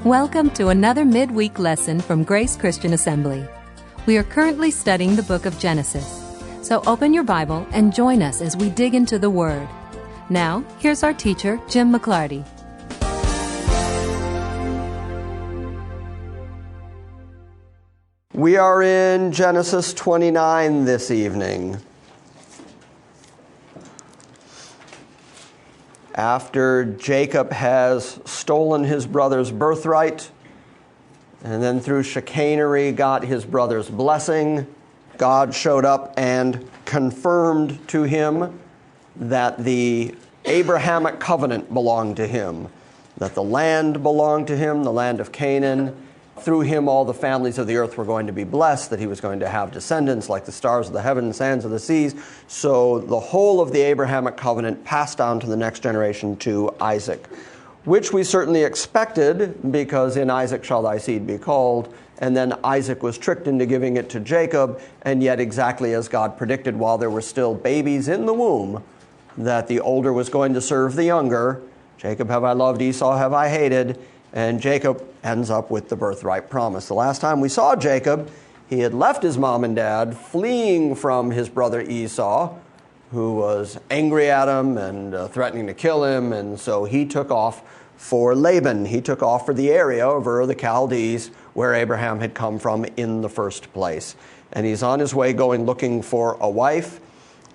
Welcome to another midweek lesson from Grace Christian Assembly. We are currently studying the book of Genesis. So open your Bible and join us as we dig into the Word. Now, here's our teacher, Jim McClarty. We are in Genesis 29 this evening. After Jacob has stolen his brother's birthright, and then through chicanery got his brother's blessing, God showed up and confirmed to him that the Abrahamic covenant belonged to him, that the land belonged to him, the land of Canaan. Through him all the families of the earth were going to be blessed, that he was going to have descendants like the stars of the heaven and sands of the seas. So the whole of the Abrahamic covenant passed down to the next generation, to Isaac, which we certainly expected, because in Isaac shall thy seed be called. And then Isaac was tricked into giving it to Jacob, and yet exactly as God predicted, while there were still babies in the womb, that the older was going to serve the younger. Jacob have I loved, Esau have I hated. And Jacob ends up with the birthright promise. The last time we saw Jacob, he had left his mom and dad, fleeing from his brother Esau, who was angry at him and threatening to kill him. And so he took off for Laban. He took off for the area of Ur of the Chaldees, where Abraham had come from in the first place. And he's on his way going looking for a wife.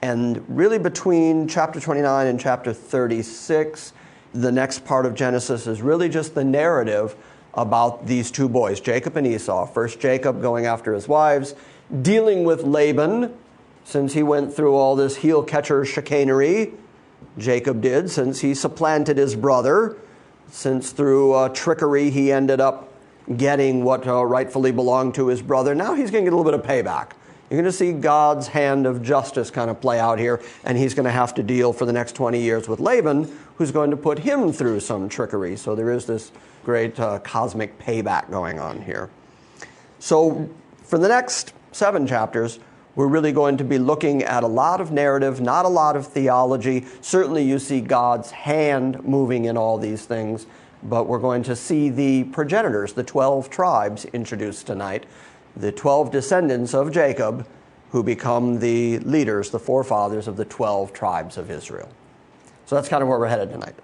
And really between chapter 29 and chapter 36, the next part of Genesis is really just the narrative about these two boys, Jacob and Esau. First, Jacob going after his wives, dealing with Laban, since he went through all this heel-catcher chicanery. Jacob did, since he supplanted his brother, since through trickery he ended up getting what rightfully belonged to his brother. Now he's going to get a little bit of payback. You're going to see God's hand of justice kind of play out here, and he's going to have to deal for the next 20 years with Laban, who's going to put him through some trickery. So there is this great cosmic payback going on here. So for the next 7 chapters, we're really going to be looking at a lot of narrative, not a lot of theology. Certainly you see God's hand moving in all these things, but we're going to see the progenitors, the 12 tribes introduced tonight, the 12 descendants of Jacob, who become the leaders, the forefathers of the 12 tribes of Israel. So that's kind of where we're headed tonight.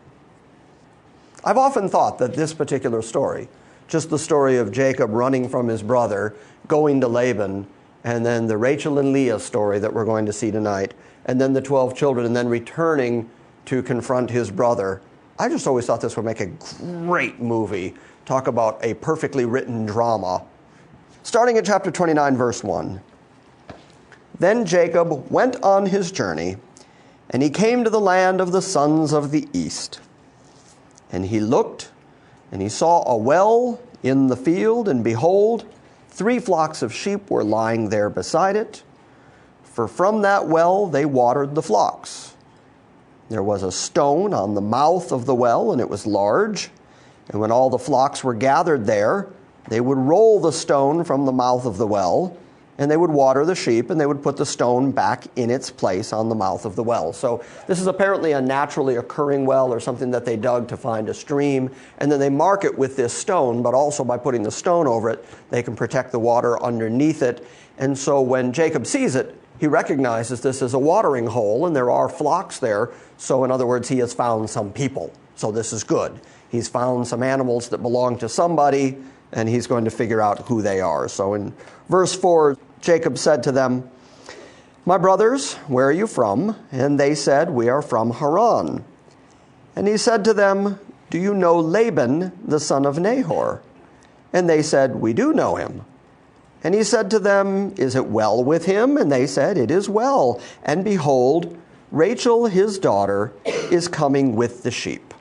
I've often thought that this particular story, just the story of Jacob running from his brother, going to Laban, and then the Rachel and Leah story that we're going to see tonight, and then the 12 children, and then returning to confront his brother. I just always thought this would make a great movie. Talk about a perfectly written drama. Starting at chapter 29, verse 1. Then Jacob went on his journey, and he came to the land of the sons of the east. And he looked, and he saw a well in the field, and behold, 3 flocks of sheep were lying there beside it. For from that well they watered the flocks. There was a stone on the mouth of the well, and it was large. And when all the flocks were gathered there, they would roll the stone from the mouth of the well, and they would water the sheep, and they would put the stone back in its place on the mouth of the well. So this is apparently a naturally occurring well, or something that they dug to find a stream, and then they mark it with this stone, but also by putting the stone over it, they can protect the water underneath it. And so when Jacob sees it, he recognizes this as a watering hole, and there are flocks there. So in other words, he has found some people. So this is good. He's found some animals that belong to somebody, and he's going to figure out who they are. So in verse 4, Jacob said to them, "My brothers, where are you from?" And they said, "We are from Haran." And he said to them, "Do you know Laban, the son of Nahor?" And they said, "We do know him." And he said to them, "Is it well with him?" And they said, "It is well. And behold, Rachel, his daughter, is coming with the sheep."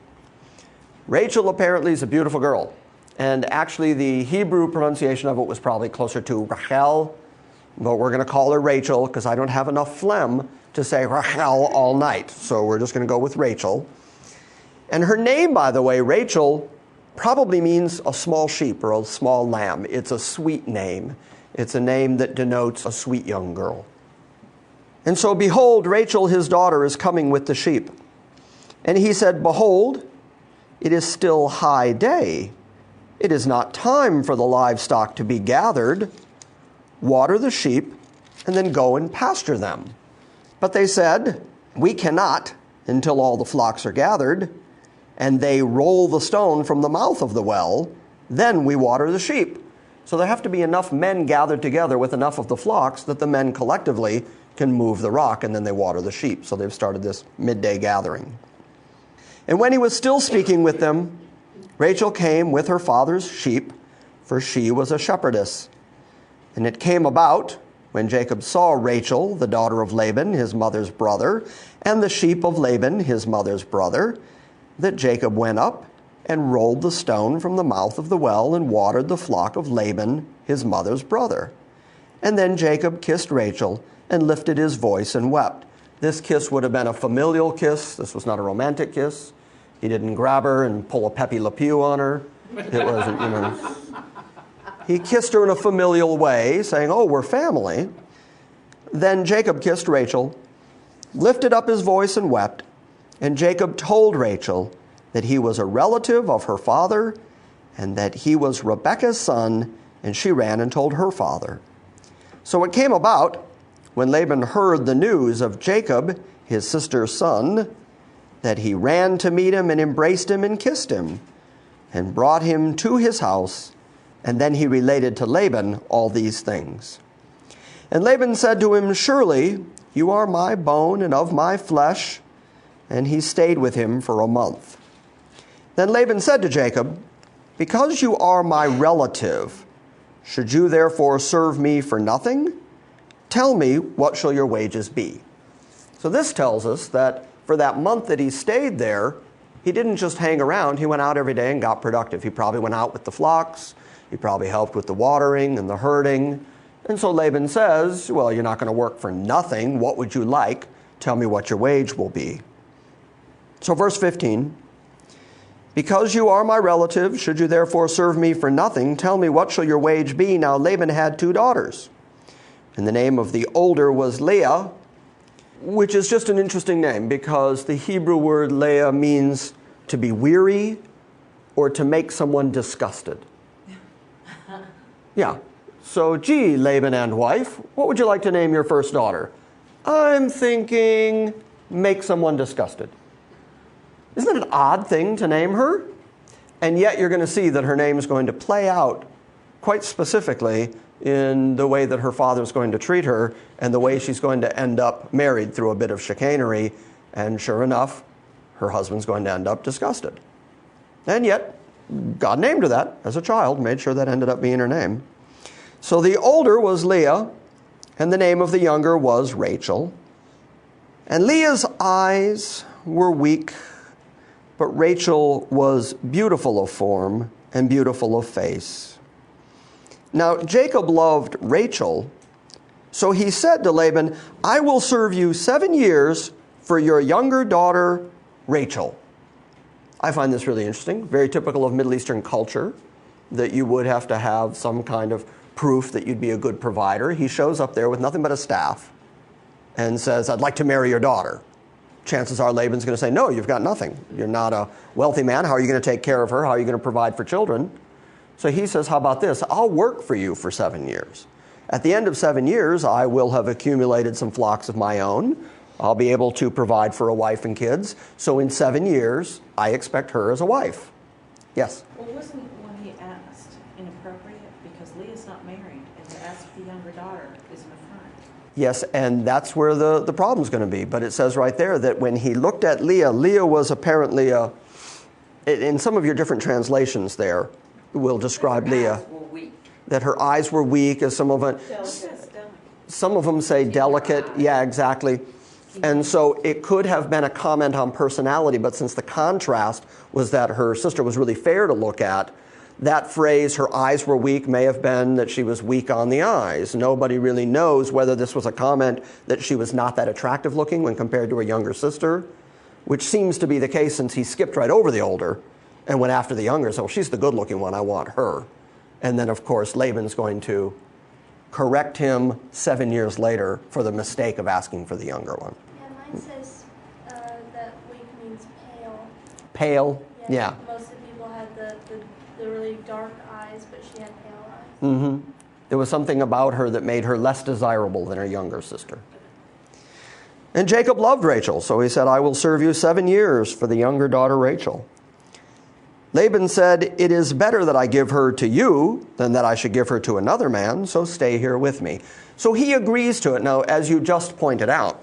Rachel apparently is a beautiful girl. And actually the Hebrew pronunciation of it was probably closer to Rachel, but we're going to call her Rachel because I don't have enough phlegm to say Rachel all night. So we're just going to go with Rachel. And her name, by the way, Rachel, probably means a small sheep or a small lamb. It's a sweet name. It's a name that denotes a sweet young girl. And so, behold, Rachel, his daughter, is coming with the sheep. And he said, "Behold, it is still high day, It is not time for the livestock to be gathered. Water the sheep, and then go and pasture them. But they said, we cannot until all the flocks are gathered, and they roll the stone from the mouth of the well, then we water the sheep. So there have to be enough men gathered together with enough of the flocks that the men collectively can move the rock, and then they water the sheep. So they've started this midday gathering. And when he was still speaking with them, Rachel came with her father's sheep, for she was a shepherdess. And it came about, when Jacob saw Rachel, the daughter of Laban, his mother's brother, and the sheep of Laban, his mother's brother, that Jacob went up and rolled the stone from the mouth of the well and watered the flock of Laban, his mother's brother. And then Jacob kissed Rachel and lifted his voice and wept. This kiss would have been a familial kiss. This was not a romantic kiss. He didn't grab her and pull a Peppy Lepiew on her. It wasn't, He kissed her in a familial way, saying, oh, we're family. Then Jacob kissed Rachel, lifted up his voice and wept. And Jacob told Rachel that he was a relative of her father and that he was Rebekah's son, and she ran and told her father. So it came about, when Laban heard the news of Jacob, his sister's son, that he ran to meet him and embraced him and kissed him and brought him to his house. And then he related to Laban all these things. And Laban said to him, surely you are my bone and of my flesh. And he stayed with him for a month. Then Laban said to Jacob, because you are my relative, should you therefore serve me for nothing? Tell me, what shall your wages be? So this tells us that for that month that he stayed there, he didn't just hang around. He went out every day and got productive. He probably went out with the flocks. He probably helped with the watering and the herding. And so Laban says, well, you're not going to work for nothing. What would you like? Tell me what your wage will be. So verse 15, because you are my relative, should you therefore serve me for nothing? Tell me, what shall your wage be? Now Laban had 2 daughters, and the name of the older was Leah, which is just an interesting name because the Hebrew word Leah means to be weary or to make someone disgusted. Yeah. So, gee, Laban and wife, what would you like to name your first daughter? I'm thinking make someone disgusted. Isn't that an odd thing to name her? And yet you're going to see that her name is going to play out quite specifically in the way that her father's going to treat her and the way she's going to end up married through a bit of chicanery. And sure enough, her husband's going to end up disgusted. And yet, God named her that as a child, made sure that ended up being her name. So the older was Leah, and the name of the younger was Rachel. And Leah's eyes were weak, but Rachel was beautiful of form and beautiful of face. Now Jacob loved Rachel, so he said to Laban, I will serve you 7 years for your younger daughter, Rachel. I find this really interesting, very typical of Middle Eastern culture, that you would have to have some kind of proof that you'd be a good provider. He shows up there with nothing but a staff and says, I'd like to marry your daughter. Chances are Laban's going to say, no, you've got nothing. You're not a wealthy man. How are you going to take care of her? How are you going to provide for children? So he says, how about this? I'll work for you for 7 years. At the end of 7 years, I will have accumulated some flocks of my own. I'll be able to provide for a wife and kids. So in 7 years, I expect her as a wife. Yes? Well, wasn't what he asked inappropriate? Because Leah's not married, and to ask the younger daughter is an affront. Yes, and that's where the problem's going to be. But it says right there that when he looked at Leah, Leah was apparently in some of your different translations there will describe Leah. That her eyes were weak, as some of them say delicate. Yeah, exactly. And so it could have been a comment on personality, but since the contrast was that her sister was really fair to look at, that phrase, her eyes were weak, may have been that she was weak on the eyes. Nobody really knows whether this was a comment that she was not that attractive looking when compared to her younger sister, which seems to be the case since he skipped right over the older and went after the younger. So she's the good looking one, I want her. And then, of course, Laban's going to correct him 7 years later for the mistake of asking for the younger one. Yeah, mine says that weak means pale. Pale? Yeah. Most of the people had the the really dark eyes, but she had pale eyes. Mm-hmm. There was something about her that made her less desirable than her younger sister. And Jacob loved Rachel, so he said, I will serve you 7 years for the younger daughter Rachel. Laban said, it is better that I give her to you than that I should give her to another man, so stay here with me. So he agrees to it. Now, as you just pointed out,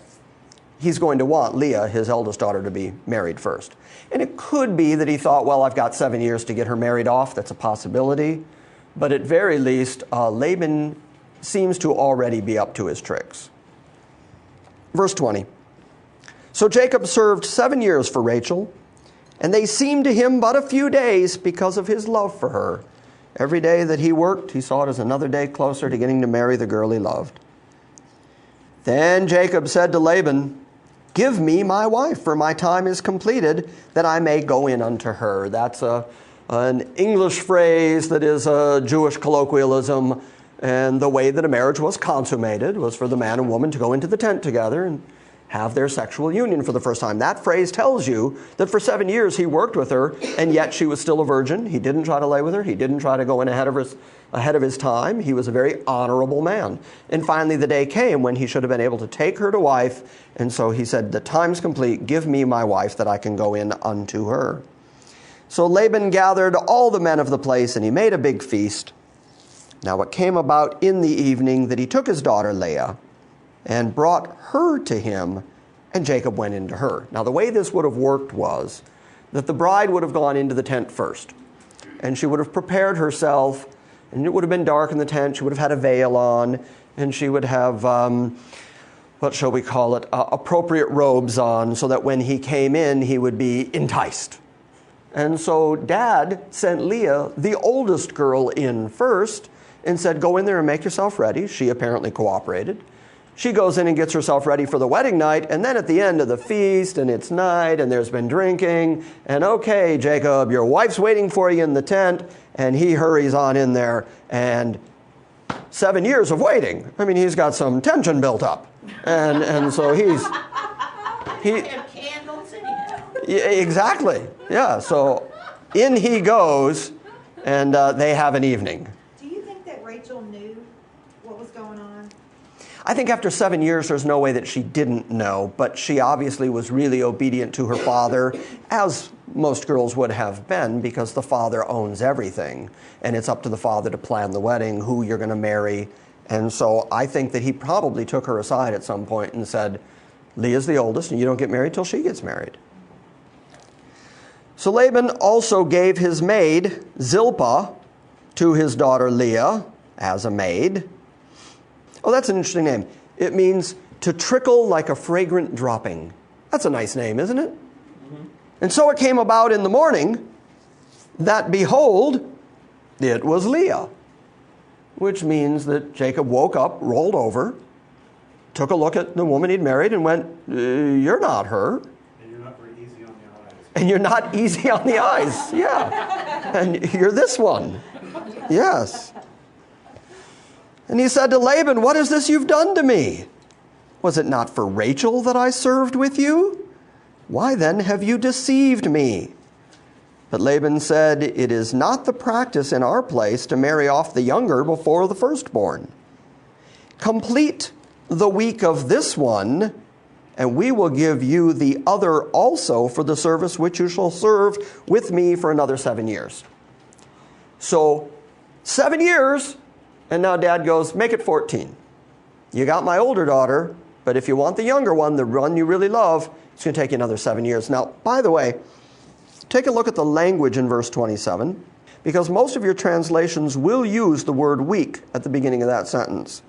he's going to want Leah, his eldest daughter, to be married first. And it could be that he thought, well, I've got 7 years to get her married off. That's a possibility. But at very least, Laban seems to already be up to his tricks. Verse 20. So Jacob served 7 years for Rachel, and they seemed to him but a few days because of his love for her. Every day that he worked, he saw it as another day closer to getting to marry the girl he loved. Then Jacob said to Laban, give me my wife, for my time is completed, that I may go in unto her. That's an English phrase that is a Jewish colloquialism. And the way that a marriage was consummated was for the man and woman to go into the tent together and have their sexual union for the first time. That phrase tells you that for 7 years he worked with her, and yet she was still a virgin. He didn't try to lay with her. He didn't try to go in ahead of his time. He was a very honorable man. And finally the day came when he should have been able to take her to wife. And so he said, the time's complete. Give me my wife that I can go in unto her. So Laban gathered all the men of the place, and he made a big feast. Now it came about in the evening that he took his daughter Leah and brought her to him, and Jacob went into her. Now the way this would have worked was that the bride would have gone into the tent first, and she would have prepared herself, and it would have been dark in the tent. She would have had a veil on, and she would have, what shall we call it, appropriate robes on, so that when he came in, he would be enticed. And so Dad sent Leah, the oldest girl, in first, and said, go in there and make yourself ready. She apparently cooperated. She goes in and gets herself ready for the wedding night, and then at the end of the feast, and it's night, and there's been drinking, and okay, Jacob, your wife's waiting for you in the tent, and he hurries on in there, and 7 years of waiting. I mean, he's got some tension built up. And so he have candles anyhow. Yeah, exactly. Yeah, so in he goes, and they have an evening. Do you think that Rachel knew what was going on? I think after 7 years, there's no way that she didn't know, but she obviously was really obedient to her father, as most girls would have been, because the father owns everything, and it's up to the father to plan the wedding, who you're going to marry. And so I think that he probably took her aside at some point and said, Leah's the oldest, and you don't get married till she gets married. So Laban also gave his maid, Zilpah, to his daughter Leah as a maid. Oh, that's an interesting name. It means to trickle like a fragrant dropping. That's a nice name, isn't it? Mm-hmm. And so it came about in the morning that, behold, it was Leah, which means that Jacob woke up, rolled over, took a look at the woman he'd married and went, you're not her. And you're not very easy on the eyes. And you're not easy on the eyes. Yeah. And you're this one. Yes. And he said to Laban, what is this you've done to me? Was it not for Rachel that I served with you? Why then have you deceived me? But Laban said, it is not the practice in our place to marry off the younger before the firstborn. Complete the week of this one, and we will give you the other also for the service which you shall serve with me for another 7 years. So 7 years, and now Dad goes, make it 14. You got my older daughter, but if you want the younger one, the one you really love, it's going to take you another 7 years. Now, by the way, take a look at the language in verse 27, because most of your translations will use the word week at the beginning of that sentence.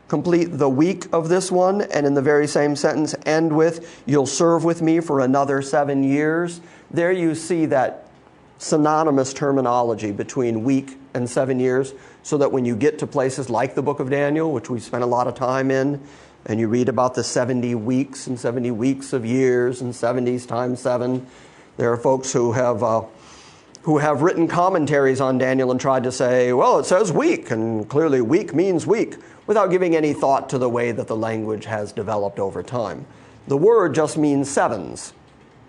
Complete the week of this one, and in the very same sentence end with, you'll serve with me for another 7 years. There you see that synonymous terminology between week and 7 years, so that when you get to places like the book of Daniel, which we spent a lot of time in, and you read about the 70 weeks and 70 weeks of years and 70s times 7, there are folks who have written commentaries on Daniel and tried to say, well, it says week, and clearly week means week, without giving any thought to the way that the language has developed over time. The word just means sevens.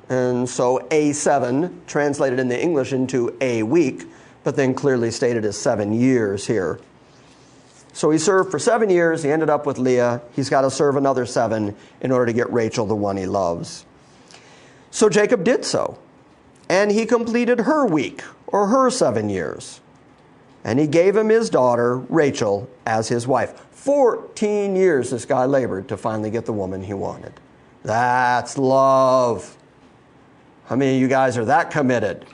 And so A7, translated in the English into a week, but then clearly stated as 7 years here. So he served for 7 years. He ended up with Leah. He's got to serve another 7 in order to get Rachel, the one he loves. So Jacob did so, and he completed her week, or her 7 years. And he gave him his daughter, Rachel, as his wife. 14 years this guy labored to finally get the woman he wanted. That's love. How many of you guys are that committed?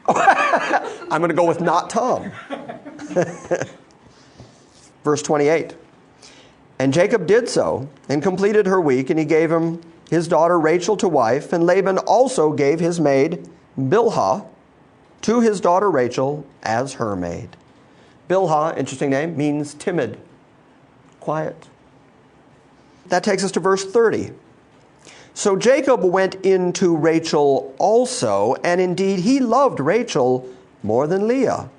I'm going to go with not Tom. Verse 28. And Jacob did so and completed her week, and he gave him his daughter Rachel to wife. And Laban also gave his maid Bilhah to his daughter Rachel as her maid. Bilhah, interesting name, means timid, quiet. That takes us to verse 30. So Jacob went into Rachel also, and indeed he loved Rachel more than Leah.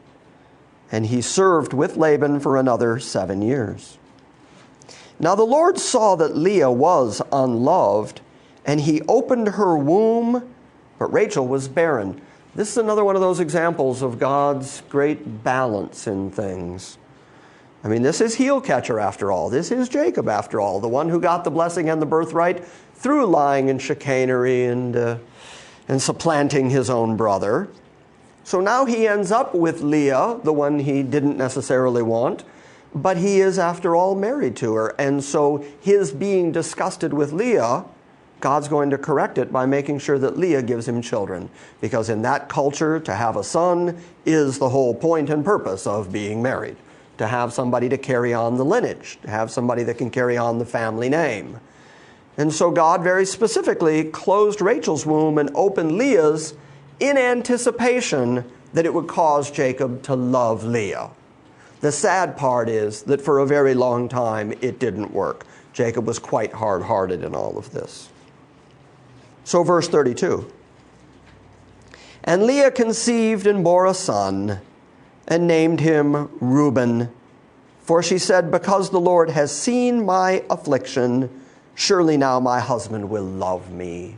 And he served with Laban for another 7 years. Now the Lord saw that Leah was unloved, and he opened her womb, but Rachel was barren. This is another one of those examples of God's great balance in things. I mean, this is heel catcher after all. This is Jacob after all, the one who got the blessing and the birthright through lying and chicanery and supplanting his own brother. So now he ends up with Leah, the one he didn't necessarily want, but he is, after all, married to her. And so his being disgusted with Leah, God's going to correct it by making sure that Leah gives him children. Because in that culture, to have a son is the whole point and purpose of being married. To have somebody to carry on the lineage, to have somebody that can carry on the family name. And so God very specifically closed Rachel's womb and opened Leah's in anticipation that it would cause Jacob to love Leah. The sad part is that for a very long time it didn't work. Jacob was quite hard-hearted in all of this. So verse 32. And Leah conceived and bore a son, and named him Reuben. For she said, because the Lord has seen my affliction, surely now my husband will love me.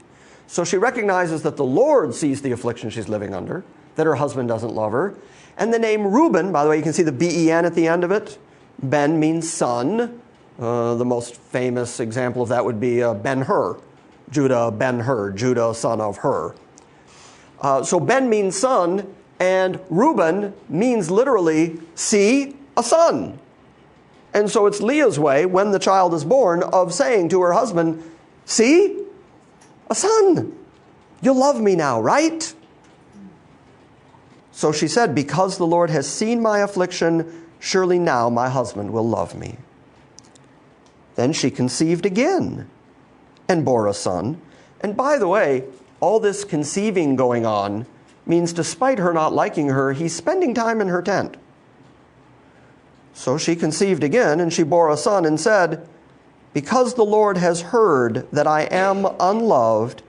So she recognizes that the Lord sees the affliction she's living under, that her husband doesn't love her. And the name Reuben, by the way, you can see the B-E-N at the end of it. Ben means son. The most famous example of that would be Ben-Hur. Judah, Ben-Hur, Judah, son of Hur. So Ben means son, and Reuben means literally, see, a son. And so it's Leah's way, when the child is born, of saying to her husband, see, a son. You'll love me now, right? So she said, because the Lord has seen my affliction, surely now my husband will love me. Then she conceived again and bore a son. And by the way, all this conceiving going on means despite her not liking her, he's spending time in her tent. So she conceived again, and she bore a son and said, because the Lord has heard that I am unloved,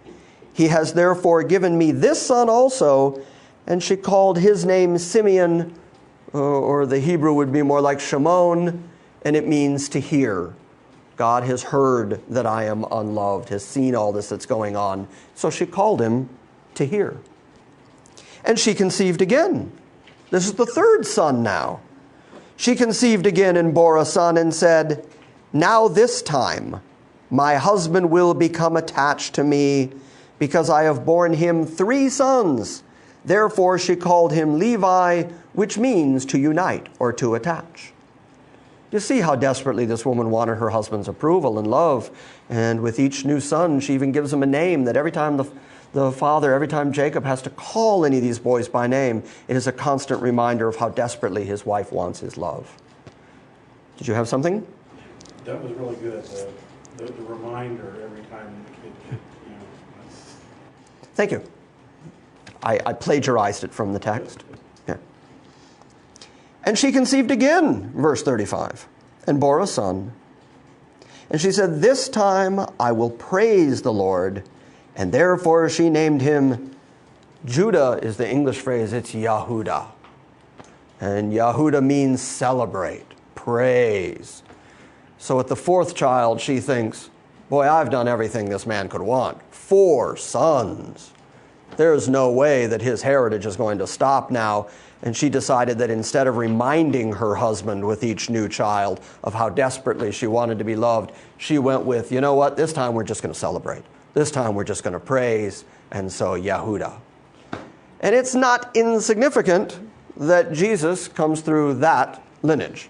he has therefore given me this son also. And she called his name Simeon, or the Hebrew would be more like Shimon, and it means to hear. God has heard that I am unloved, has seen all this that's going on. So she called him to hear. And she conceived again. This is the third son now. She conceived again and bore a son and said, now this time my husband will become attached to me, because I have borne him 3 sons. Therefore she called him Levi, which means to unite or to attach. You see how desperately this woman wanted her husband's approval and love. And with each new son, she even gives him a name that every time the father, every time Jacob has to call any of these boys by name, it is a constant reminder of how desperately his wife wants his love. Did you have something? That was really good. The reminder every time the kid, Thank you. I plagiarized it from the text. Yeah. And she conceived again, verse 35, and bore a son. And she said, this time I will praise the Lord. And therefore she named him, Judah is the English phrase, it's Yahudah. And Yahudah means celebrate, praise. So at the 4th child, she thinks, boy, I've done everything this man could want. 4 sons. There is no way that his heritage is going to stop now. And she decided that instead of reminding her husband with each new child of how desperately she wanted to be loved, she went with, you know what, this time we're just going to celebrate. This time we're just going to praise. And so Yehuda. And it's not insignificant that Jesus comes through that lineage.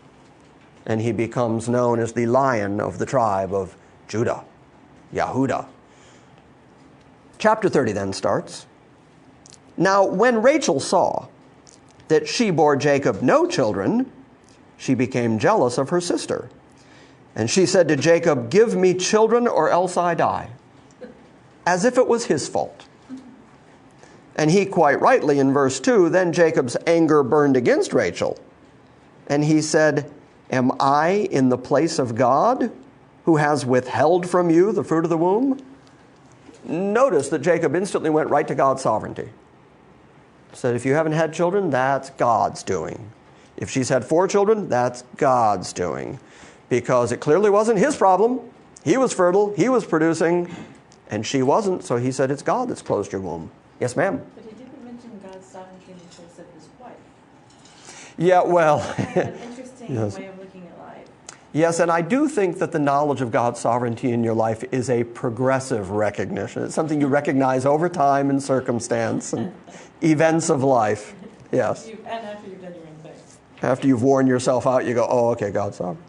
And he becomes known as the Lion of the tribe of Judah, Yehuda. Chapter 30 then starts. Now when Rachel saw that she bore Jacob no children, she became jealous of her sister. And she said to Jacob, give me children or else I die. As if it was his fault. And he quite rightly in verse 2, then Jacob's anger burned against Rachel. And he said, am I in the place of God who has withheld from you the fruit of the womb? Notice that Jacob instantly went right to God's sovereignty. Said, if you haven't had children, that's God's doing. If she's had 4 children, that's God's doing. Because it clearly wasn't his problem. He was fertile, he was producing, and she wasn't. So he said, it's God that's closed your womb. Yes, ma'am? But he didn't mention God's sovereignty in the case of his wife. Yeah, well. Kind of an interesting Yes. way of looking at life. Yes, and I do think that the knowledge of God's sovereignty in your life is a progressive recognition. It's something you recognize over time and circumstance and events of life. Yes. And after you've done your own thing. After you've worn yourself out, you go, oh, okay, God's sovereign.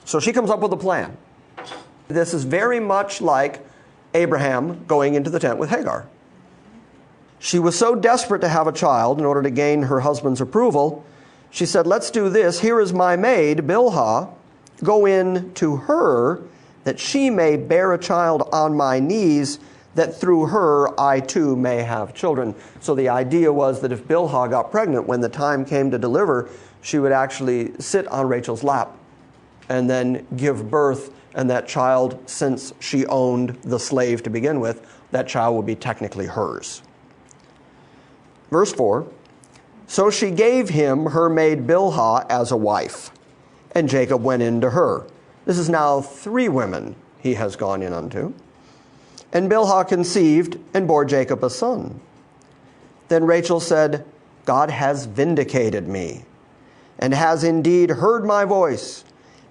So she comes up with a plan. This is very much like Abraham going into the tent with Hagar. She was so desperate to have a child in order to gain her husband's approval. She said, let's do this. Here is my maid, Bilhah. Go in to her that she may bear a child on my knees, that through her I too may have children. So the idea was that if Bilhah got pregnant, when the time came to deliver, she would actually sit on Rachel's lap and then give birth. And that child, since she owned the slave to begin with, that child would be technically hers. Verse 4, so she gave him her maid Bilhah as a wife, and Jacob went in to her. This is now 3 women he has gone in unto. And Bilhah conceived and bore Jacob a son. Then Rachel said, God has vindicated me, and has indeed heard my voice,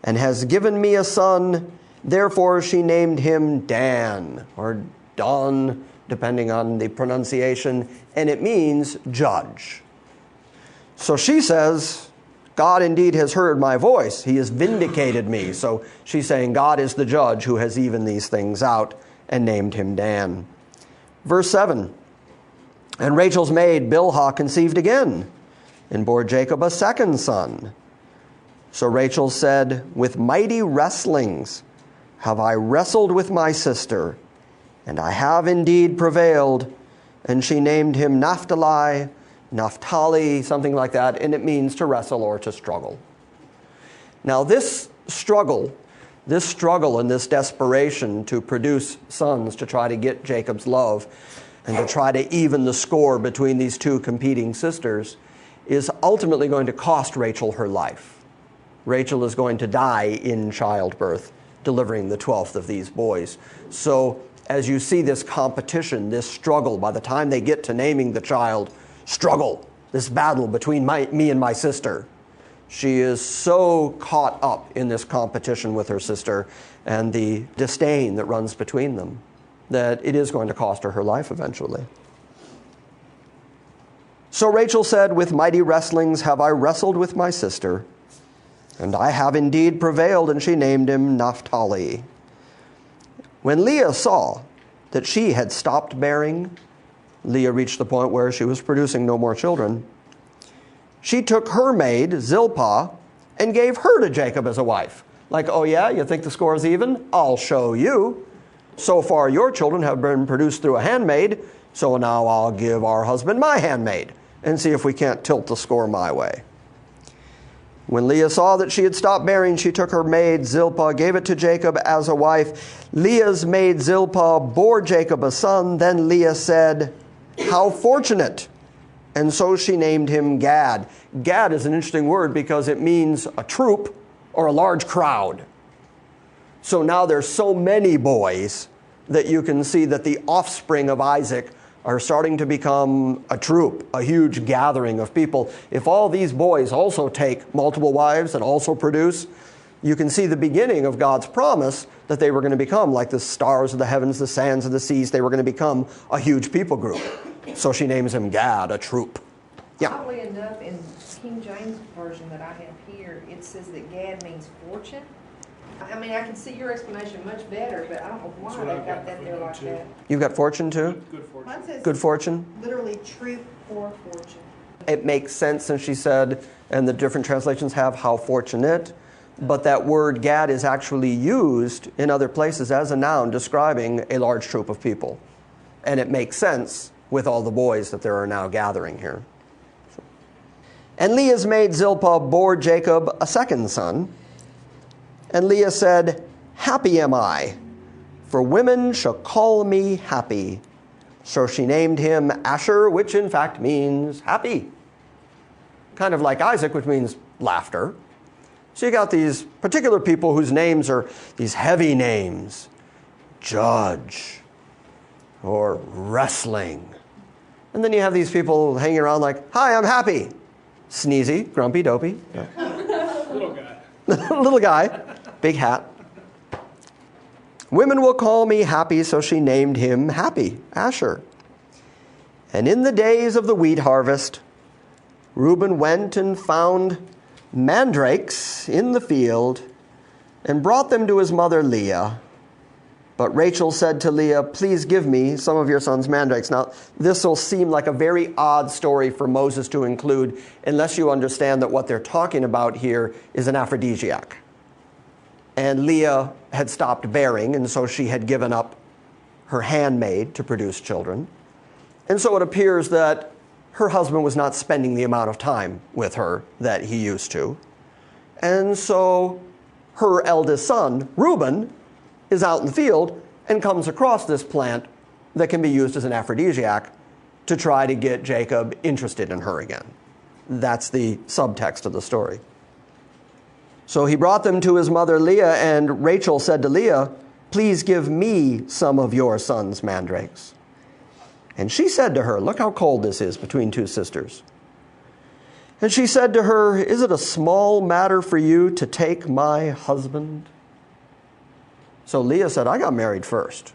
and has given me a son. Therefore she named him Dan, or Don, depending on the pronunciation, and it means judge. So she says, God indeed has heard my voice. He has vindicated me. So she's saying God is the judge who has evened these things out, and named him Dan. Verse 7, and Rachel's maid Bilhah conceived again, and bore Jacob a second son. So Rachel said, with mighty wrestlings have I wrestled with my sister, and I have indeed prevailed. And she named him Naphtali, something like that, and it means to wrestle or to struggle. Now this struggle and this desperation to produce sons to try to get Jacob's love and to try to even the score between these 2 competing sisters is ultimately going to cost Rachel her life. Rachel is going to die in childbirth, delivering the 12th of these boys. So as you see this competition, this struggle, by the time they get to naming the child, struggle, this battle between me and my sister, she is so caught up in this competition with her sister and the disdain that runs between them that it is going to cost her life eventually. So Rachel said, with mighty wrestlings have I wrestled with my sister, and I have indeed prevailed, and she named him Naphtali. When Leah saw that she had stopped bearing, Leah reached the point where she was producing no more children, she took her maid, Zilpah, and gave her to Jacob as a wife. Like, oh yeah, you think the score is even? I'll show you. So far your children have been produced through a handmaid, so now I'll give our husband my handmaid and see if we can't tilt the score my way. When Leah saw that she had stopped bearing, she took her maid Zilpah, gave it to Jacob as a wife. Leah's maid Zilpah bore Jacob a son. Then Leah said, how fortunate! And so she named him Gad. Gad is an interesting word because it means a troop or a large crowd. So now there's so many boys that you can see that the offspring of Isaac are starting to become a troop, a huge gathering of people. If all these boys also take multiple wives and also produce, you can see the beginning of God's promise that they were going to become like the stars of the heavens, the sands of the seas. They were going to become a huge people group. So she names him Gad, a troop. Yeah. Oddly enough, in King James Version that I have here, it says that Gad means fortune. I mean, I can see your explanation much better, but I don't know why they got that there like that. You've got fortune too? Good fortune. Mine says Good fortune? literally troop or fortune. It makes sense since she said, and the different translations have how fortunate, but that word Gad is actually used in other places as a noun describing a large troop of people. And it makes sense with all the boys that there are now gathering here. And Leah's maid Zilpah bore Jacob a second son. And Leah said, "Happy am I, for women shall call me happy." So she named him Asher, which in fact means happy. Kind of like Isaac, which means laughter. So you got these particular people whose names are these heavy names. Judge or wrestling. And then you have these people hanging around like, "Hi, I'm happy." Sneezy, grumpy, dopey. Yeah. Little guy. Little guy, big hat. Women will call me happy, so she named him Happy, Asher. And in the days of the wheat harvest, Reuben went and found mandrakes in the field and brought them to his mother Leah. But Rachel said to Leah, "Please give me some of your son's mandrakes." Now, this will seem like a very odd story for Moses to include unless you understand that what they're talking about here is an aphrodisiac. And Leah had stopped bearing, and so she had given up her handmaid to produce children. And so it appears that her husband was not spending the amount of time with her that he used to. And so her eldest son, Reuben, is out in the field and comes across this plant that can be used as an aphrodisiac to try to get Jacob interested in her again. That's the subtext of the story. So he brought them to his mother Leah, and Rachel said to Leah, "Please give me some of your son's mandrakes." And she said to her, look how cold this is between two sisters. And she said to her, "Is it a small matter for you to take my husband?" So Leah said, "I got married first.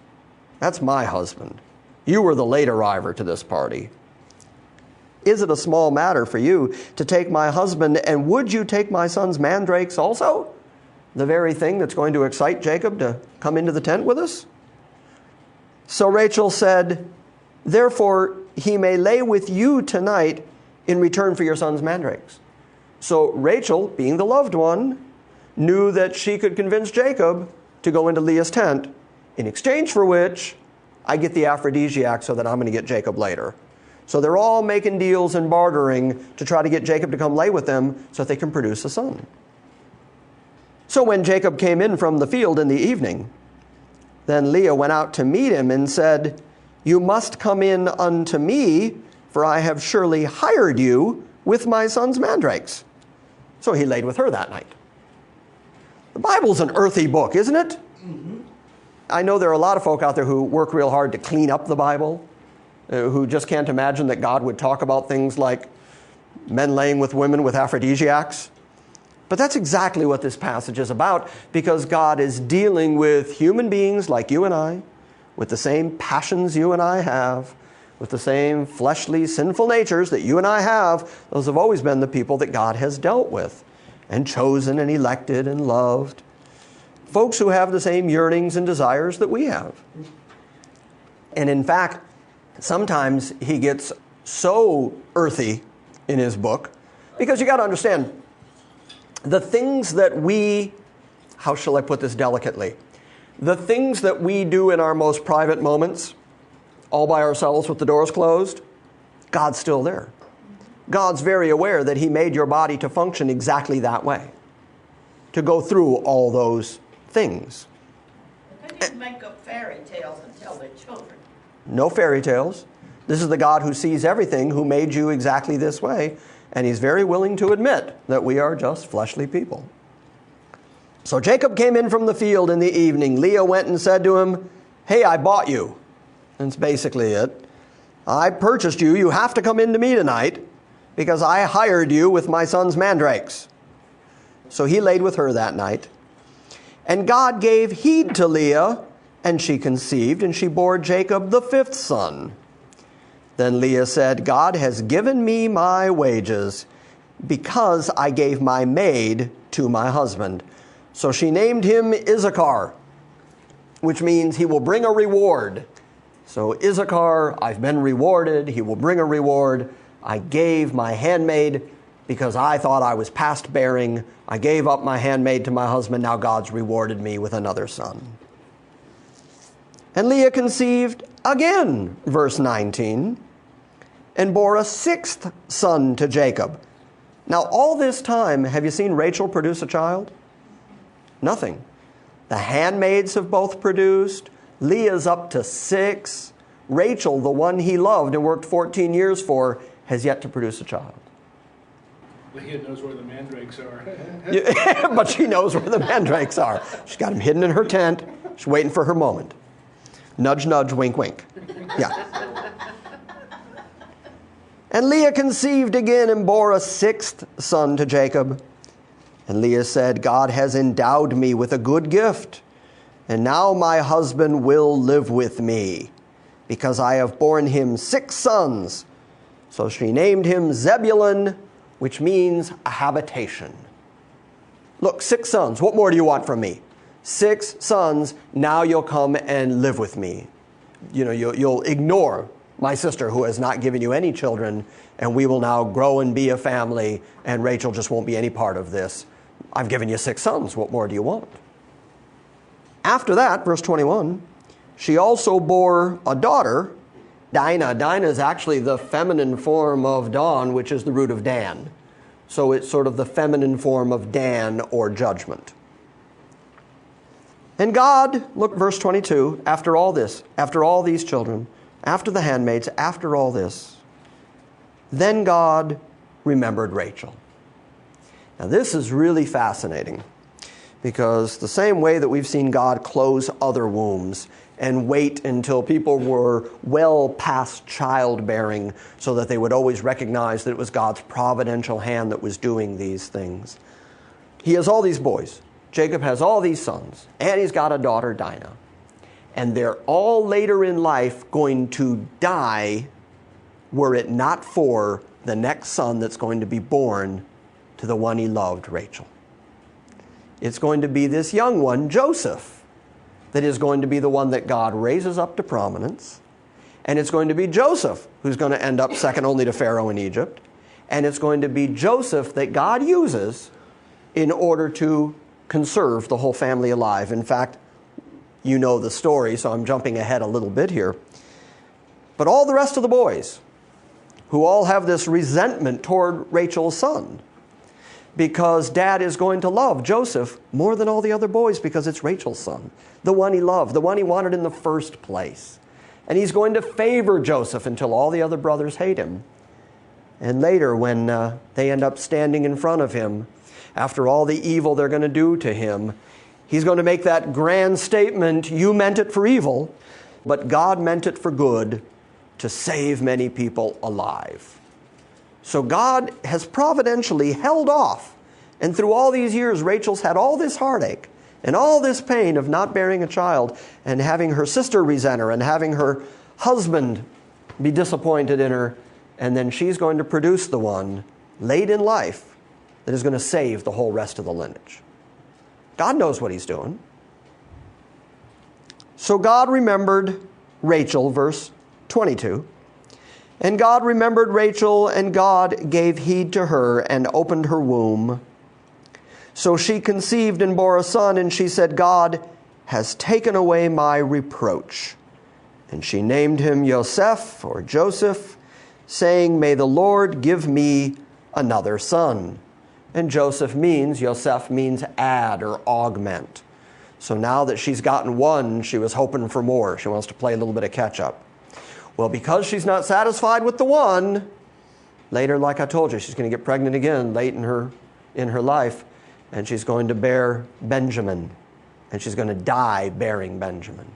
That's my husband. You were the late arriver to this party. Is it a small matter for you to take my husband, and would you take my son's mandrakes also? The very thing that's going to excite Jacob to come into the tent with us?" So Rachel said, "Therefore he may lay with you tonight in return for your son's mandrakes." So Rachel, being the loved one, knew that she could convince Jacob to go into Leah's tent, in exchange for which I get the aphrodisiac so that I'm going to get Jacob later. So they're all making deals and bartering to try to get Jacob to come lay with them so that they can produce a son. So when Jacob came in from the field in the evening, then Leah went out to meet him and said, "You must come in unto me, for I have surely hired you with my son's mandrakes." So he laid with her that night. The Bible's an earthy book, isn't it? Mm-hmm. I know there are a lot of folk out there who work real hard to clean up the Bible, who just can't imagine that God would talk about things like men laying with women with aphrodisiacs. But that's exactly what this passage is about, because God is dealing with human beings like you and I, with the same passions you and I have, with the same fleshly, sinful natures that you and I have. Those have always been the people that God has dealt with and chosen and elected and loved. Folks who have the same yearnings and desires that we have. And in fact, sometimes he gets so earthy in his book, because you got to understand, the things that we, how shall I put this delicately? The things that we do in our most private moments, all by ourselves with the doors closed, God's still there. God's very aware that he made your body to function exactly that way, to go through all those things. They didn't make up fairy tales and tell their children. No fairy tales. This is the God who sees everything, who made you exactly this way, and he's very willing to admit that we are just fleshly people. So Jacob came in from the field in the evening. Leah went and said to him, hey, I bought you. That's basically it. I purchased you. You have to come into me tonight because I hired you with my son's mandrakes. So he laid with her that night. And God gave heed to Leah, and she conceived, and she bore Jacob the 5th son. Then Leah said, God has given me my wages because I gave my maid to my husband. So she named him Issachar, which means he will bring a reward. So Issachar, I've been rewarded. He will bring a reward. I gave my handmaid because I thought I was past bearing. I gave up my handmaid to my husband. Now God's rewarded me with another son. And Leah conceived again, verse 19, and bore a 6th son to Jacob. Now all this time, have you seen Rachel produce a child? Nothing. The handmaids have both produced. Leah's up to 6. Rachel, the one he loved and worked 14 years for, has yet to produce a child. Leah knows where the mandrakes are. But she knows where the mandrakes are. She's got them hidden in her tent. She's waiting for her moment. Nudge, nudge, wink, wink. Yeah. And Leah conceived again and bore a 6th son to Jacob. And Leah said, God has endowed me with a good gift, and now my husband will live with me, because I have borne him 6 sons. So she named him Zebulun, which means a habitation. Look, 6 sons. What more do you want from me? 6 sons. Now you'll come and live with me. You'll ignore my sister who has not given you any children, and we will now grow and be a family, and Rachel just won't be any part of this. I've given you 6 sons. What more do you want? After that, verse 21, she also bore a daughter, Dinah. Dinah is actually the feminine form of Dawn, which is the root of Dan. So it's sort of the feminine form of Dan or judgment. And God, look, verse 22, after all this, after all these children, after the handmaids, after all this, then God remembered Rachel. Now this is really fascinating, because the same way that we've seen God close other wombs and wait until people were well past childbearing so that they would always recognize that it was God's providential hand that was doing these things. He has all these boys. Jacob has all these sons, and he's got a daughter, Dinah. And they're all later in life going to die were it not for the next son that's going to be born to the one he loved, Rachel. It's going to be this young one, Joseph, that is going to be the one that God raises up to prominence. And it's going to be Joseph who's going to end up second only to Pharaoh in Egypt. And it's going to be Joseph that God uses in order to conserve the whole family alive. In fact, you know the story, so I'm jumping ahead a little bit here. But all the rest of the boys, who all have this resentment toward Rachel's son, because Dad is going to love Joseph more than all the other boys because it's Rachel's son, the one he loved, the one he wanted in the first place. And he's going to favor Joseph until all the other brothers hate him. And later, when they end up standing in front of him, after all the evil they're going to do to him, he's going to make that grand statement, you meant it for evil, but God meant it for good to save many people alive. So God has providentially held off. And through all these years, Rachel's had all this heartache and all this pain of not bearing a child and having her sister resent her and having her husband be disappointed in her. And then she's going to produce the one late in life that is going to save the whole rest of the lineage. God knows what he's doing. So God remembered Rachel, verse 22. And God remembered Rachel, and God gave heed to her and opened her womb. So she conceived and bore a son, and she said, God has taken away my reproach. And she named him Yosef, or Joseph, saying, may the Lord give me another son. And Yosef means add or augment. So now that she's gotten one, she was hoping for more. She wants to play a little bit of catch up. Well, because she's not satisfied with the one, later, like I told you, she's going to get pregnant again late in her life, and she's going to bear Benjamin, and she's going to die bearing Benjamin.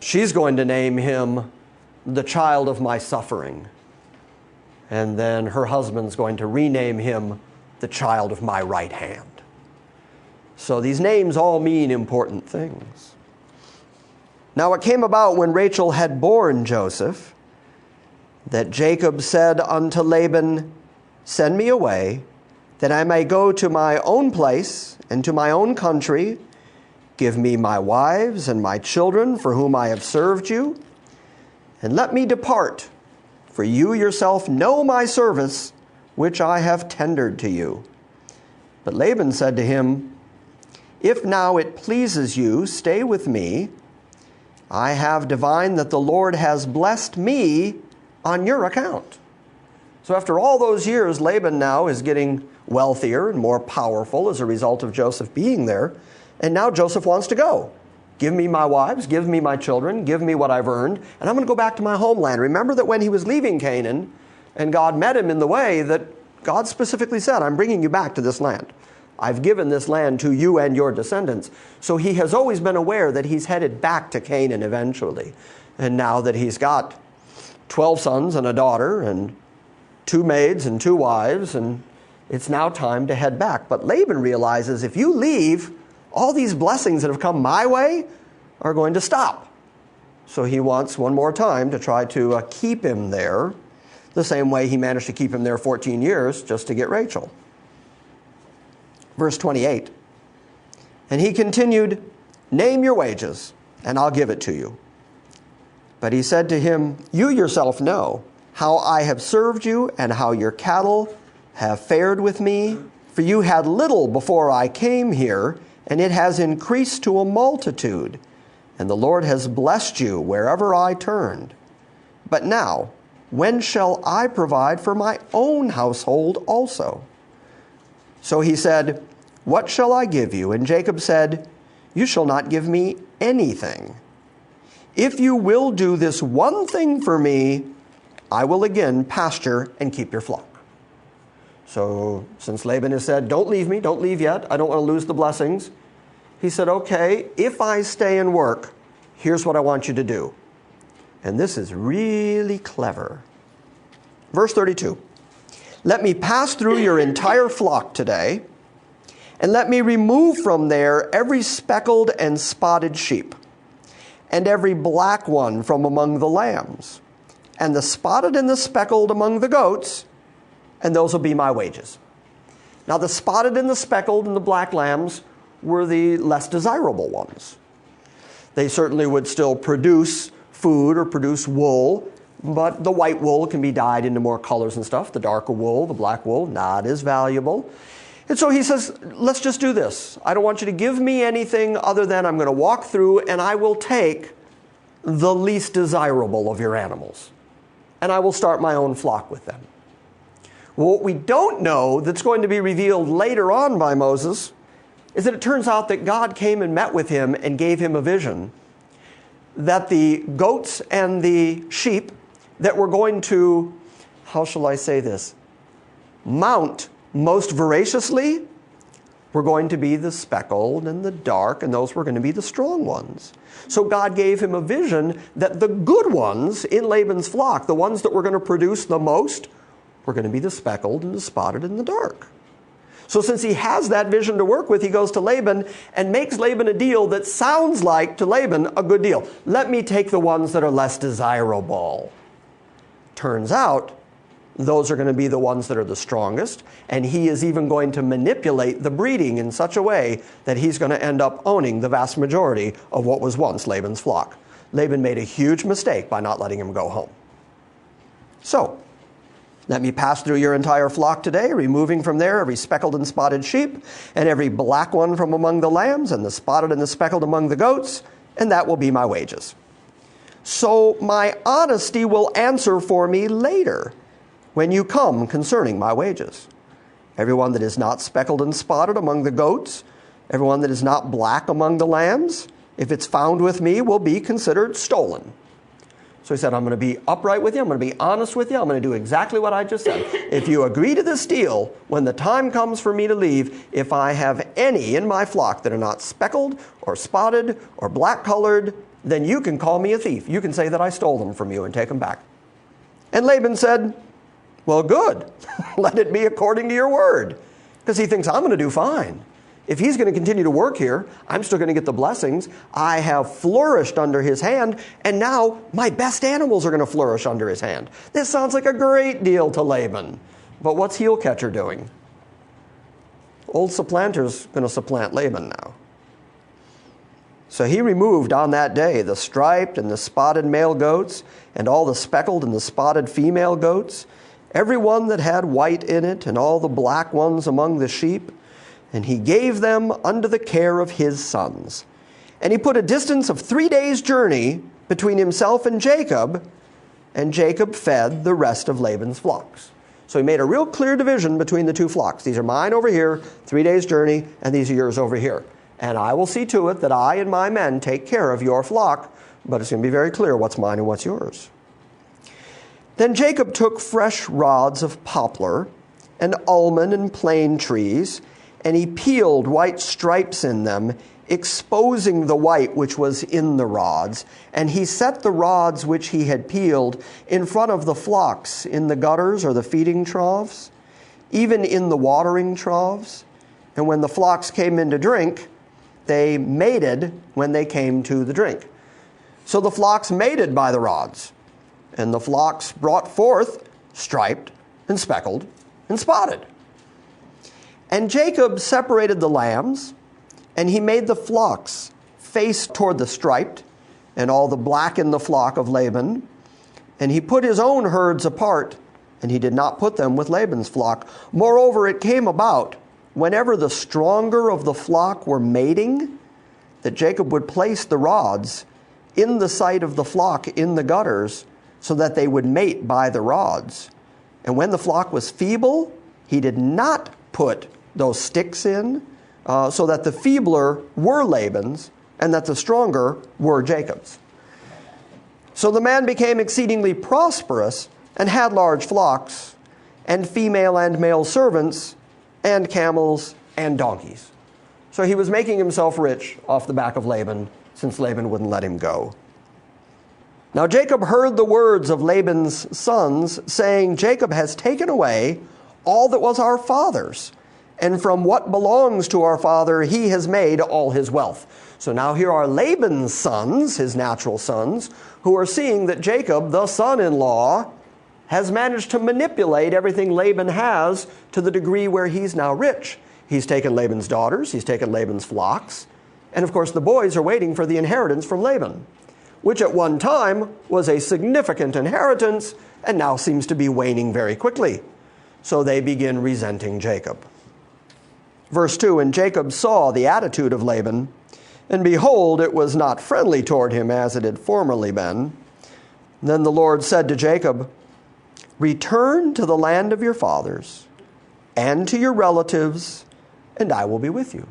she's going to name him the child of my suffering. And then her husband's going to rename him the child of my right hand. So these names all mean important things. Now it came about when Rachel had borne Joseph that Jacob said unto Laban, send me away, that I may go to my own place and to my own country. Give me my wives and my children for whom I have served you, and let me depart, for you yourself know my service, which I have tendered to you. But Laban said to him, if now it pleases you, stay with me. I have divined that the Lord has blessed me on your account. So after all those years, Laban now is getting wealthier and more powerful as a result of Joseph being there. And now Joseph wants to go. Give me my wives, give me my children, give me what I've earned, and I'm going to go back to my homeland. Remember that when he was leaving Canaan and God met him in the way, that God specifically said, I'm bringing you back to this land. I've given this land to you and your descendants. So he has always been aware that he's headed back to Canaan eventually. And now that he's got 12 sons and a daughter and 2 maids and 2 wives, and it's now time to head back. But Laban realizes if you leave, all these blessings that have come my way are going to stop. So he wants one more time to try to keep him there, the same way he managed to keep him there 14 years just to get Rachel. Verse 28, and he continued, name your wages, and I'll give it to you. But he said to him, you yourself know how I have served you and how your cattle have fared with me. For you had little before I came here, and it has increased to a multitude. And the Lord has blessed you wherever I turned. But now, when shall I provide for my own household also? So he said, what shall I give you? And Jacob said, you shall not give me anything. If you will do this one thing for me, I will again pasture and keep your flock. So since Laban has said, don't leave me, don't leave yet, I don't want to lose the blessings, he said, okay, if I stay and work, here's what I want you to do. And this is really clever. Verse 32, let me pass through your entire flock today, and let me remove from there every speckled and spotted sheep, and every black one from among the lambs, and the spotted and the speckled among the goats, and those will be my wages. Now the spotted and the speckled and the black lambs were the less desirable ones. They certainly would still produce food or produce wool, but the white wool can be dyed into more colors and stuff. The darker wool, the black wool, not as valuable. And so he says, let's just do this. I don't want you to give me anything other than I'm going to walk through and I will take the least desirable of your animals. And I will start my own flock with them. Well, what we don't know that's going to be revealed later on by Moses is that it turns out that God came and met with him and gave him a vision that the goats and the sheep that were going to, how shall I say this, mount most voraciously were going to be the speckled and the dark, and those were going to be the strong ones. So God gave him a vision that the good ones in Laban's flock, the ones that were going to produce the most, were going to be the speckled and the spotted and the dark. So since he has that vision to work with, he goes to Laban and makes Laban a deal that sounds like, to Laban, a good deal. Let me take the ones that are less desirable. Turns out, those are going to be the ones that are the strongest, and he is even going to manipulate the breeding in such a way that he's going to end up owning the vast majority of what was once Laban's flock. Laban made a huge mistake by not letting him go home. So, let me pass through your entire flock today, removing from there every speckled and spotted sheep, and every black one from among the lambs, and the spotted and the speckled among the goats, and that will be my wages. So my honesty will answer for me later, when you come concerning my wages. Everyone that is not speckled and spotted among the goats, everyone that is not black among the lambs, if it's found with me, will be considered stolen. So he said, I'm going to be upright with you. I'm going to be honest with you. I'm going to do exactly what I just said. If you agree to this deal, when the time comes for me to leave, if I have any in my flock that are not speckled or spotted or black colored, then you can call me a thief. You can say that I stole them from you and take them back. And Laban said, well, good. Let it be according to your word. Because he thinks, I'm going to do fine. If he's going to continue to work here, I'm still going to get the blessings. I have flourished under his hand, and now my best animals are going to flourish under his hand. This sounds like a great deal to Laban. But what's heel catcher doing? Old supplanter's going to supplant Laban now. So he removed on that day the striped and the spotted male goats, and all the speckled and the spotted female goats, every one that had white in it, and all the black ones among the sheep. And he gave them unto the care of his sons. And he put a distance of 3 days' journey between himself and Jacob fed the rest of Laban's flocks. So he made a real clear division between the two flocks. These are mine over here, 3 days' journey, and these are yours over here. And I will see to it that I and my men take care of your flock, but it's going to be very clear what's mine and what's yours. Then Jacob took fresh rods of poplar and almond and plane trees, and he peeled white stripes in them, exposing the white which was in the rods. And he set the rods which he had peeled in front of the flocks in the gutters or the feeding troughs, even in the watering troughs. And when the flocks came in to drink, they mated when they came to the drink. So the flocks mated by the rods, and the flocks brought forth striped and speckled and spotted. And Jacob separated the lambs, and he made the flocks face toward the striped, and all the black in the flock of Laban. And he put his own herds apart, and he did not put them with Laban's flock. Moreover, it came about, whenever the stronger of the flock were mating, that Jacob would place the rods in the sight of the flock in the gutters, so that they would mate by the rods. And when the flock was feeble, he did not put those sticks in, so that the feebler were Laban's, and that the stronger were Jacob's. So the man became exceedingly prosperous, and had large flocks, and female and male servants, and camels, and donkeys. So he was making himself rich off the back of Laban, since Laban wouldn't let him go. Now Jacob heard the words of Laban's sons, saying, Jacob has taken away all that was our father's, and from what belongs to our father he has made all his wealth. So now here are Laban's sons, his natural sons, who are seeing that Jacob, the son-in-law, has managed to manipulate everything Laban has to the degree where he's now rich. He's taken Laban's daughters, he's taken Laban's flocks, and of course the boys are waiting for the inheritance from Laban, which at one time was a significant inheritance and now seems to be waning very quickly. So they begin resenting Jacob. Verse 2, and Jacob saw the attitude of Laban, and behold, it was not friendly toward him as it had formerly been. Then the Lord said to Jacob, return to the land of your fathers and to your relatives, and I will be with you.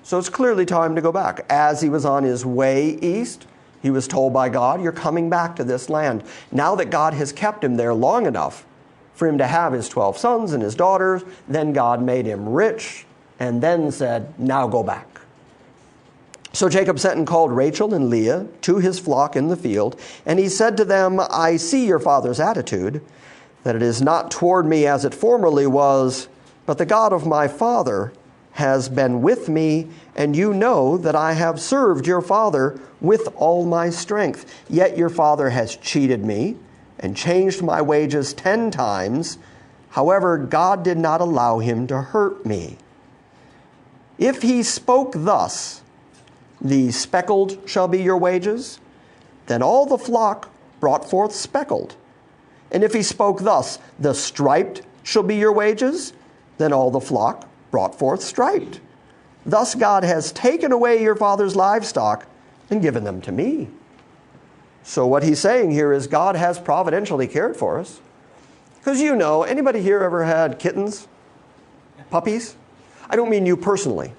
So it's clearly time to go back. As he was on his way east, he was told by God, you're coming back to this land. Now that God has kept him there long enough for him to have his 12 sons and his daughters, then God made him rich, and then said, now go back. So Jacob sent and called Rachel and Leah to his flock in the field, and he said to them, I see your father's attitude, that it is not toward me as it formerly was, but the God of my father has been with me, and you know that I have served your father with all my strength. Yet your father has cheated me and changed my wages 10 times. However, God did not allow him to hurt me. If he spoke thus, the speckled shall be your wages, then all the flock brought forth speckled. And if he spoke thus, the striped shall be your wages, then all the flock brought forth striped. Thus God has taken away your father's livestock and given them to me. So what he's saying here is God has providentially cared for us. Because anybody here ever had kittens? Puppies? I don't mean you personally.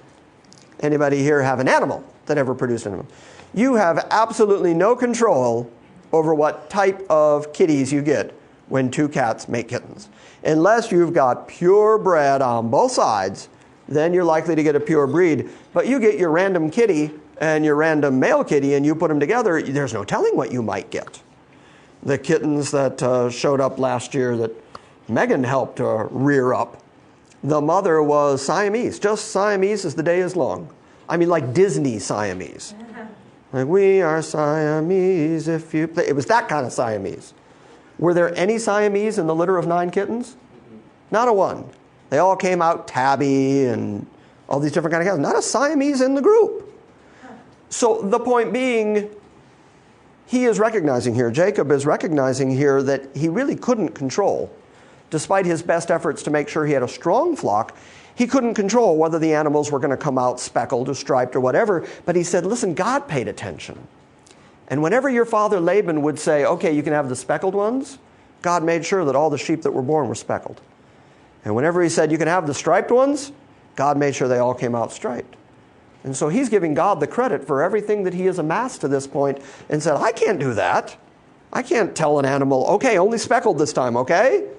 Anybody here have an animal that ever produced an animal? You have absolutely no control over what type of kitties you get when two cats make kittens. Unless you've got purebred on both sides, then you're likely to get a pure breed. But you get your random kitty and your random male kitty and you put them together, there's no telling what you might get. The kittens that showed up last year that Megan helped rear up, the mother was Siamese, just Siamese as the day is long. I mean, like Disney Siamese. Like, we are Siamese if you play. It was that kind of Siamese. Were there any Siamese in the litter of 9 kittens? Not a one. They all came out tabby and all these different kind of cats. Not a Siamese in the group. So the point being, he is recognizing here, Jacob is recognizing here that he really couldn't control. Despite his best efforts to make sure he had a strong flock, he couldn't control whether the animals were going to come out speckled or striped or whatever. But he said, listen, God paid attention. And whenever your father Laban would say, okay, you can have the speckled ones, God made sure that all the sheep that were born were speckled. And whenever he said, you can have the striped ones, God made sure they all came out striped. And so he's giving God the credit for everything that he has amassed to this point and said, I can't do that. I can't tell an animal, okay, only speckled this time, okay?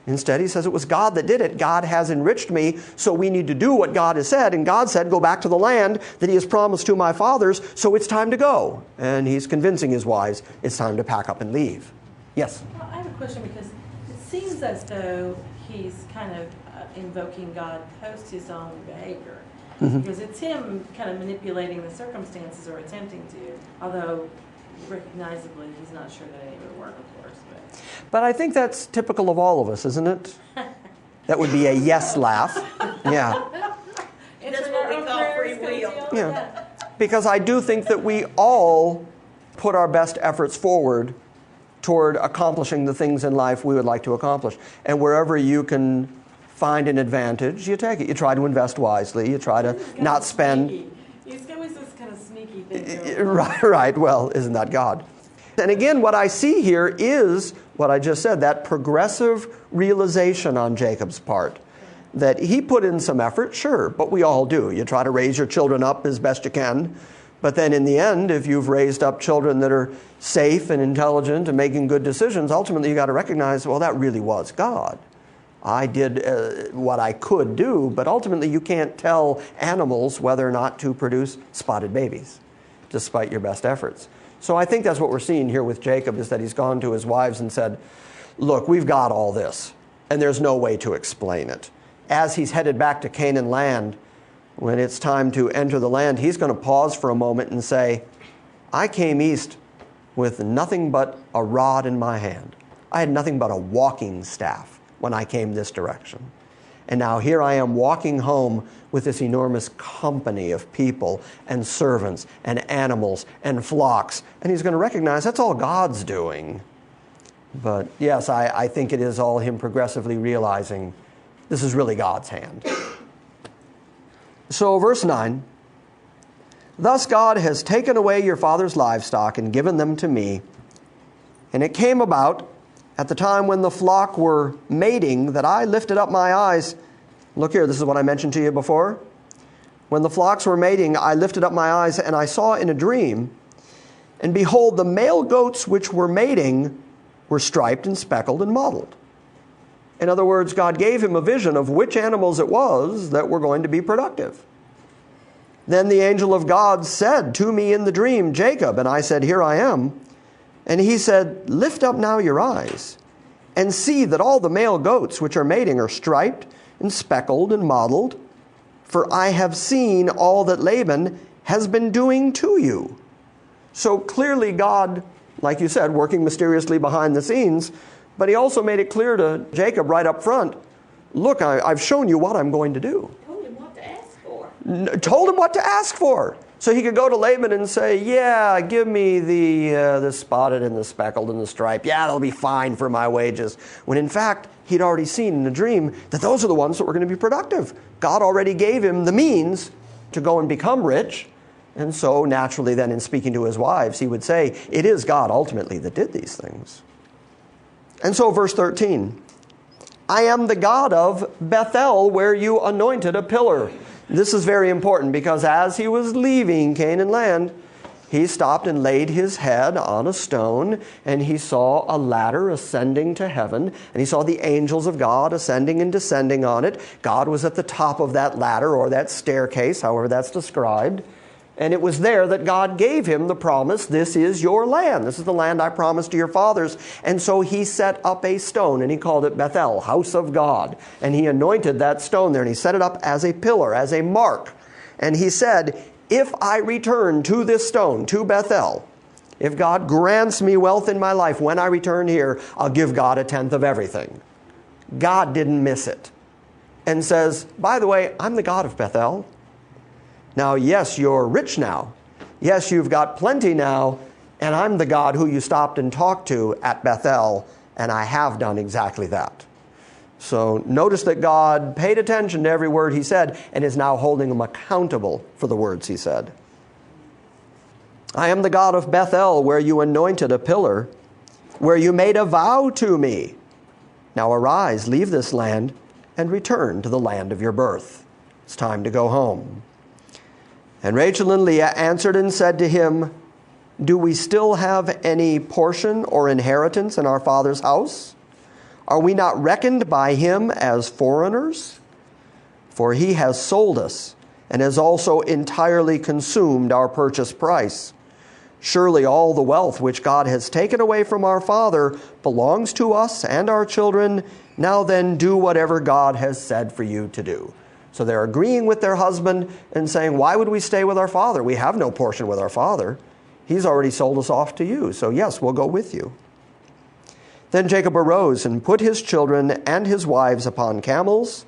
Instead, he says it was God that did it. God has enriched me, so we need to do what God has said. And God said, go back to the land that he has promised to my fathers, so it's time to go. And he's convincing his wives it's time to pack up and leave. Yes? Well, I have a question because it seems as though he's kind of invoking God post his own behavior. Mm-hmm. Because it's him kind of manipulating the circumstances or attempting to, although recognizably he's not sure that any of it would work, of course. But I think that's typical of all of us, isn't it? That would be a yes laugh. Yeah. That's what we call free will. Yeah. Because I do think that we all put our best efforts forward toward accomplishing the things in life we would like to accomplish. And wherever you can find an advantage, you take it. You try to invest wisely. You try to not spend. He's always this kind of sneaky thing. Right. Well, isn't that God? And again, what I see here is what I just said, that progressive realization on Jacob's part. That he put in some effort, sure, but we all do. You try to raise your children up as best you can. But then in the end, if you've raised up children that are safe and intelligent and making good decisions, ultimately you got to recognize, well, that really was God. I did what I could do, but ultimately you can't tell animals whether or not to produce spotted babies, despite your best efforts. So I think that's what we're seeing here with Jacob, is that he's gone to his wives and said, look, we've got all this, and there's no way to explain it. As he's headed back to Canaan land, when it's time to enter the land, he's going to pause for a moment and say, I came east with nothing but a rod in my hand. I had nothing but a walking staff when I came this direction. And now here I am walking home with this enormous company of people and servants and animals and flocks. And he's going to recognize that's all God's doing. But yes, I think it is all him progressively realizing this is really God's hand. So verse 9, thus God has taken away your father's livestock and given them to me. And it came about at the time when the flock were mating that I lifted up my eyes. Look here, this is what I mentioned to you before. When the flocks were mating, I lifted up my eyes, and I saw in a dream, and behold, the male goats which were mating were striped and speckled and mottled. In other words, God gave him a vision of which animals it was that were going to be productive. Then the angel of God said to me in the dream, Jacob, and I said, here I am. And he said, lift up now your eyes, and see that all the male goats which are mating are striped and speckled and mottled, for I have seen all that Laban has been doing to you. So clearly God, like you said, working mysteriously behind the scenes, but he also made it clear to Jacob right up front, look, I've shown you what I'm going to do. Told him what to ask for. Told him what to ask for. So he could go to Laban and say, yeah, give me the spotted and the speckled and the striped. Yeah, that'll be fine for my wages. When in fact, he'd already seen in a dream that those are the ones that were going to be productive. God already gave him the means to go and become rich. And so naturally then in speaking to his wives, he would say, it is God ultimately that did these things. And so verse 13, I am the God of Bethel, where you anointed a pillar. This is very important because as he was leaving Canaan land, he stopped and laid his head on a stone, and he saw a ladder ascending to heaven, and he saw the angels of God ascending and descending on it. God was at the top of that ladder or that staircase, however that's described. And it was there that God gave him the promise, this is your land. This is the land I promised to your fathers. And so he set up a stone, and he called it Bethel, house of God. And he anointed that stone there, and he set it up as a pillar, as a mark. And he said, if I return to this stone, to Bethel, if God grants me wealth in my life, when I return here, I'll give God 1/10 of everything. God didn't miss it. And says, by the way, I'm the God of Bethel. Now, yes, you're rich now. Yes, you've got plenty now. And I'm the God who you stopped and talked to at Bethel. And I have done exactly that. So notice that God paid attention to every word he said and is now holding him accountable for the words he said. I am the God of Bethel, where you anointed a pillar, where you made a vow to me. Now arise, leave this land, and return to the land of your birth. It's time to go home. And Rachel and Leah answered and said to him, do we still have any portion or inheritance in our father's house? Are we not reckoned by him as foreigners? For he has sold us and has also entirely consumed our purchase price. Surely all the wealth which God has taken away from our father belongs to us and our children. Now then, do whatever God has said for you to do. So they're agreeing with their husband and saying, why would we stay with our father? We have no portion with our father. He's already sold us off to you. So yes, we'll go with you. Then Jacob arose and put his children and his wives upon camels,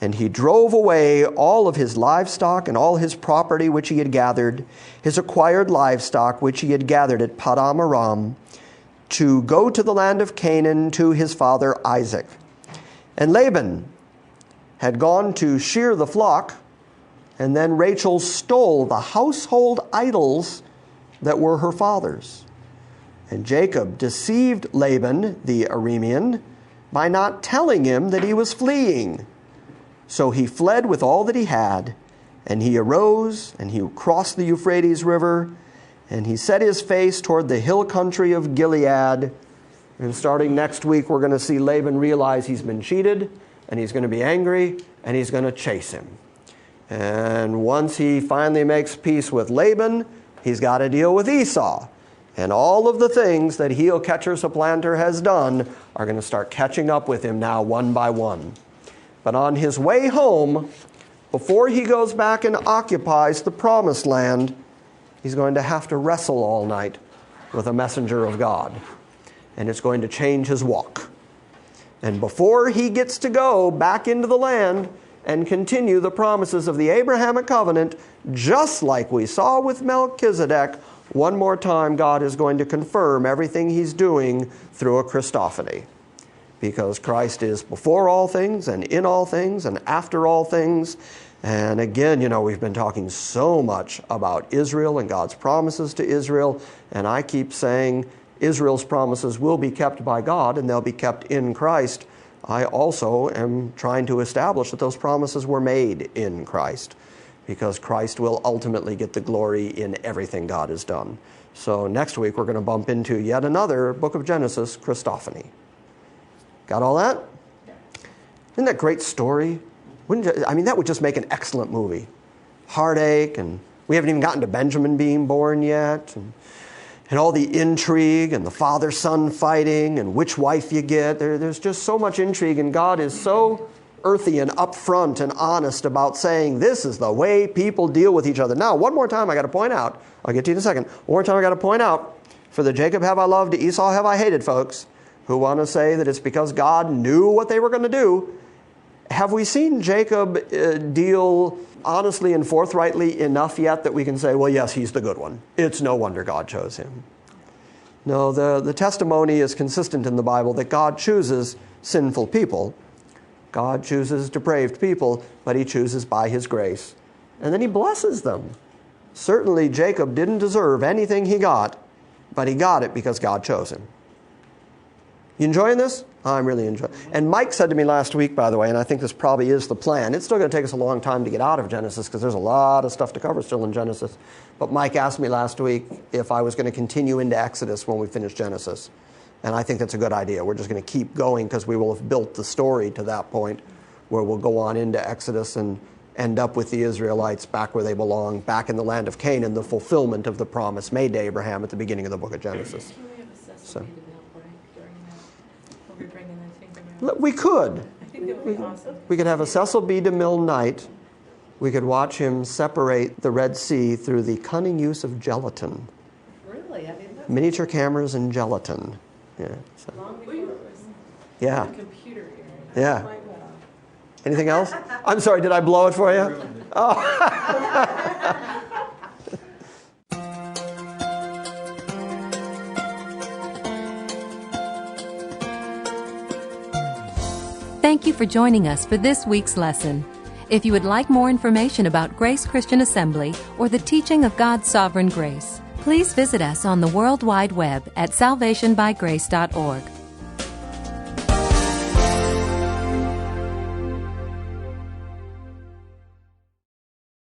and he drove away all of his livestock and all his property which he had gathered, his acquired livestock which he had gathered at Padam Aram, to go to the land of Canaan to his father Isaac. And Laban had gone to shear the flock, and then Rachel stole the household idols that were her father's. And Jacob deceived Laban, the Aramean, by not telling him that he was fleeing. So he fled with all that he had, and he arose, and he crossed the Euphrates River, and he set his face toward the hill country of Gilead. And starting next week, we're going to see Laban realize he's been cheated, and he's going to be angry, and he's going to chase him. And once he finally makes peace with Laban, he's got to deal with Esau. And all of the things that heel catcher supplanter has done are going to start catching up with him now one by one. But on his way home, before he goes back and occupies the promised land, he's going to have to wrestle all night with a messenger of God. And it's going to change his walk. And before he gets to go back into the land and continue the promises of the Abrahamic covenant, just like we saw with Melchizedek, one more time God is going to confirm everything he's doing through a Christophany. Because Christ is before all things and in all things and after all things. And again, we've been talking so much about Israel and God's promises to Israel. And I keep saying Israel's promises will be kept by God and they'll be kept in Christ. I also am trying to establish that those promises were made in Christ, because Christ will ultimately get the glory in everything God has done. So next week we're going to bump into yet another book of Genesis, Christophany. Got all that? Isn't that a great story? That would just make an excellent movie. Heartache, and we haven't even gotten to Benjamin being born yet, and all the intrigue and the father-son fighting and which wife you get. There's just so much intrigue, and God is so earthy and upfront and honest about saying this is the way people deal with each other. Now, one more time I got to point out, I'll get to you in a second, one more time I got to point out, for the Jacob have I loved, Esau have I hated folks, who want to say that it's because God knew what they were going to do. Have we seen Jacob deal honestly and forthrightly enough yet that we can say, well, yes, he's the good one. It's no wonder God chose him. No, the testimony is consistent in the Bible that God chooses sinful people. God chooses depraved people, but he chooses by his grace. And then he blesses them. Certainly Jacob didn't deserve anything he got, but he got it because God chose him. You enjoying this? I'm really enjoying it. And Mike said to me last week, by the way, and I think this probably is the plan. It's still going to take us a long time to get out of Genesis because there's a lot of stuff to cover still in Genesis. But Mike asked me last week if I was going to continue into Exodus when we finish Genesis. And I think that's a good idea. We're just going to keep going because we will have built the story to that point where we'll go on into Exodus and end up with the Israelites back where they belong, back in the land of Canaan, the fulfillment of the promise made to Abraham at the beginning of the book of Genesis. Can we have a Cecil So. B. DeMille break during that? Are we bringing the finger? We could. I think that would be awesome. We could have a Cecil B. DeMille night. We could watch him separate the Red Sea through the cunning use of gelatin. Really? I didn't know. Miniature cameras and gelatin. Yeah. So, Long before it was yeah. a computer era. Yeah. Quite well. Anything else? I'm sorry, did I blow it for you? Oh. Thank you for joining us for this week's lesson. If you would like more information about Grace Christian Assembly or the teaching of God's sovereign grace, please visit us on the World Wide Web at salvationbygrace.org.